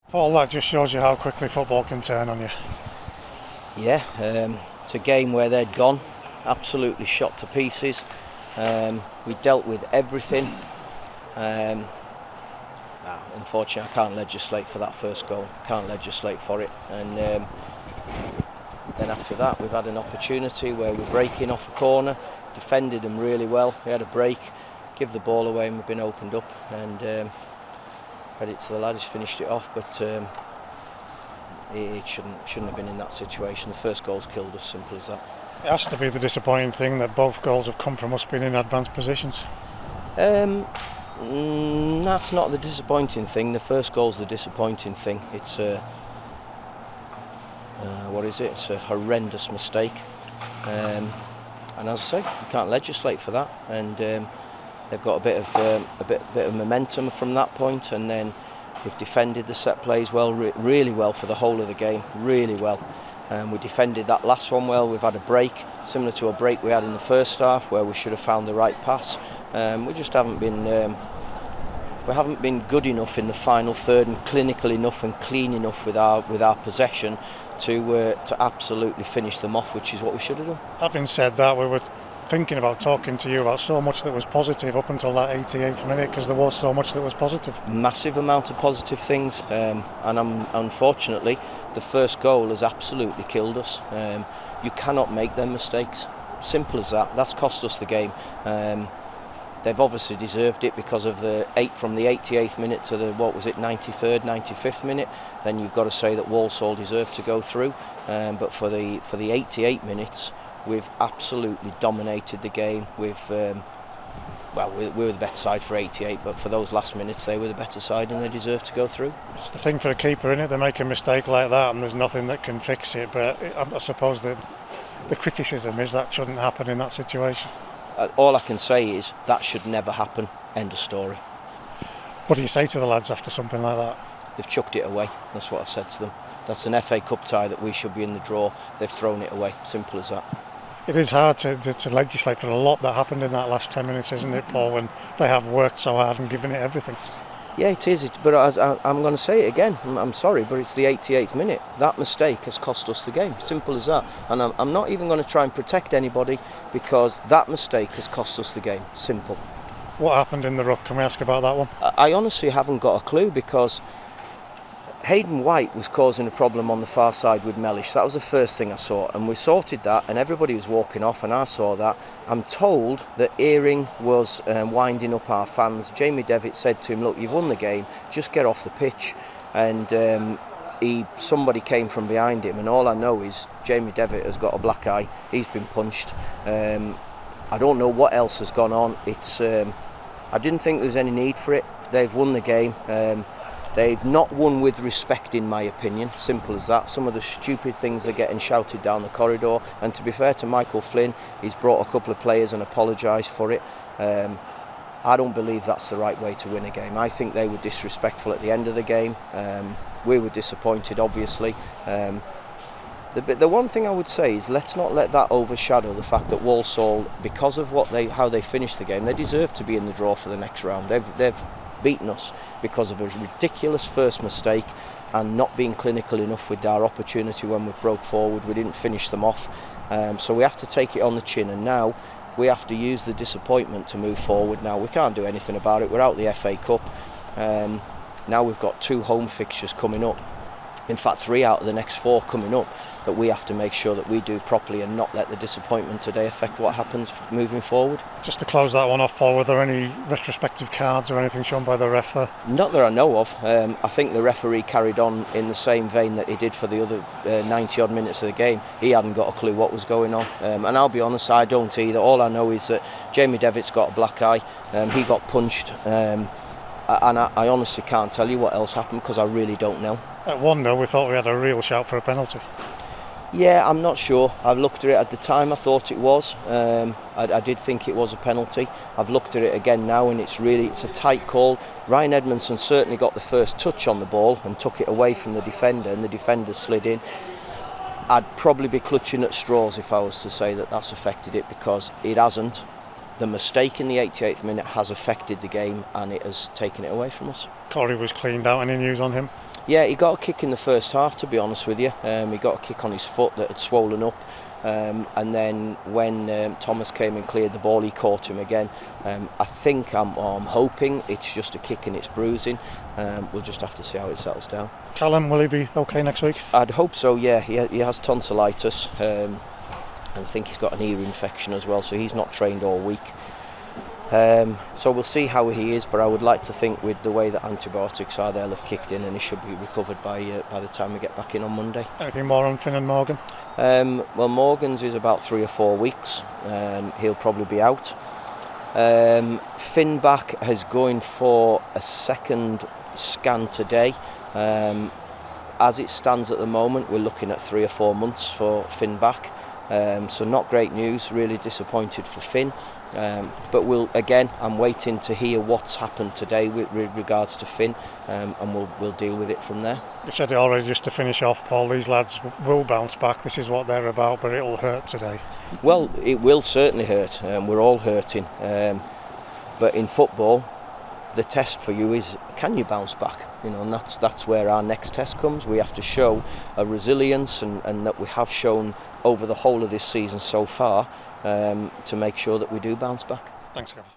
Paul, that just shows you how quickly football can turn on you. Yeah, it's a game where they'd gone, absolutely shot to pieces. We dealt with everything. Unfortunately, I can't legislate for that first goal. Can't legislate for it. And then after that, we've had an opportunity where we're breaking off a corner, defended them really well. We had a break, give the ball away, and we've been opened up. And credit to the lad, he's finished it off, but it shouldn't have been in that situation. The first goal's killed us, simple as that. It has to be the disappointing thing that both goals have come from us being in advanced positions. That's not the disappointing thing. The first goal's the disappointing thing. It's It's a horrendous mistake. And as I say, you can't legislate for that. And they've got a bit of momentum from that point, and then we've defended the set plays well, really well for the whole of the game, really well. We defended that last one well. We've had a break, similar to a break we had in the first half, where we should have found the right pass. We just haven't been good enough in the final third, and clinical enough and clean enough with our possession to absolutely finish them off, which is what we should have done. Having said that, we were thinking about talking to you about so much that was positive up until that 88th minute, because there was so much that was positive. Massive amount of positive things, and unfortunately the first goal has absolutely killed us. You cannot make them mistakes, simple as that. That's cost us the game. They've obviously deserved it because of from the 88th minute to the 93rd, 95th minute. Then you've got to say that Walsall deserved to go through. But for the 88 minutes, we've absolutely dominated the game. We were the better side for 88, but for those last minutes, they were the better side and they deserved to go through. It's the thing for a keeper, isn't it? They make a mistake like that and there's nothing that can fix it. But I suppose the criticism is that shouldn't happen in that situation. All I can say is that should never happen. End of story. What do you say to the lads after something like that? They've chucked it away. That's what I've said to them. That's an FA Cup tie that we should be in the draw. They've thrown it away. Simple as that. It is hard to legislate for a lot that happened in that last 10 minutes, isn't it, Paul, when they have worked so hard and given it everything? Yeah, it is. But I'm going to say it again. I'm sorry, but it's the 88th minute. That mistake has cost us the game. Simple as that. And I'm not even going to try and protect anybody, because that mistake has cost us the game. Simple. What happened in the ruck? Can we ask about that one? I honestly haven't got a clue, because Hayden White was causing a problem on the far side with Mellish. That was the first thing I saw, and we sorted that, and everybody was walking off, and I saw that. I'm told that Earing was winding up our fans. Jamie Devitt said to him, "Look, you've won the game, just get off the pitch." And somebody came from behind him, and all I know is Jamie Devitt has got a black eye. He's been punched. I don't know what else has gone on. I didn't think there was any need for it. They've won the game. They've not won with respect, in my opinion. Simple as that. Some of the stupid things they're getting shouted down the corridor. And to be fair to Michael Flynn, he's brought a couple of players and apologised for it. I don't believe that's the right way to win a game. I think they were disrespectful at the end of the game. We were disappointed, obviously. The one thing I would say is, let's not let that overshadow the fact that Walsall, because of how they finished the game, they deserve to be in the draw for the next round. They've beaten us because of a ridiculous first mistake and not being clinical enough with our opportunity when we broke forward. We didn't finish them off, so we have to take it on the chin, and now we have to use the disappointment to move forward. Now we can't do anything about it. We're out the FA Cup. Now we've got 2 home fixtures coming up, in fact 3 out of the next 4 coming up, that we have to make sure that we do properly and not let the disappointment today affect what happens moving forward. Just to close that one off, Paul, were there any retrospective cards or anything shown by the ref there? Not that I know of. I think the referee carried on in the same vein that he did for the other 90 odd minutes of the game. He hadn't got a clue what was going on, and I'll be honest, I don't either. All I know is that Jamie Devitt's got a black eye. He got punched, and I honestly can't tell you what else happened, because I really don't know. At 1-0 we thought we had a real shout for a penalty. Yeah, I'm not sure. I've looked at it at the time. I thought it was. I did think it was a penalty. I've looked at it again now, and it's a tight call. Ryan Edmondson certainly got the first touch on the ball and took it away from the defender, and the defender slid in. I'd probably be clutching at straws if I was to say that that's affected it, because it hasn't. The mistake in the 88th minute has affected the game, and it has taken it away from us. Corey was cleaned out. Any news on him? Yeah, he got a kick in the first half, to be honest with you. He got a kick on his foot that had swollen up. And then when Thomas came and cleared the ball, he caught him again. I think I'm hoping it's just a kick and it's bruising. We'll just have to see how it settles down. Callum, will he be okay next week? I'd hope so, yeah. He has tonsillitis, and I think he's got an ear infection as well, so he's not trained all week. So we'll see how he is, but I would like to think with the way that antibiotics are, they'll have kicked in and he should be recovered by the time we get back in on Monday. Anything more on Finn and Morgan? Well, Morgan's is about 3 or 4 weeks. He'll probably be out. Finn back is going for a second scan today. As it stands at the moment, we're looking at 3 or 4 months for Finn back. So not great news, really disappointed for Finn. But I'm waiting to hear what's happened today with regards to Finn, and we'll deal with it from there. You said it already, just to finish off, Paul, these lads will bounce back. This is what they're about, but it'll hurt today. Well, it will certainly hurt. We're all hurting. But in football, the test for you is, can you bounce back? And that's where our next test comes. We have to show a resilience and that we have shown over the whole of this season so far, to make sure that we do bounce back. Thanks, Gavin.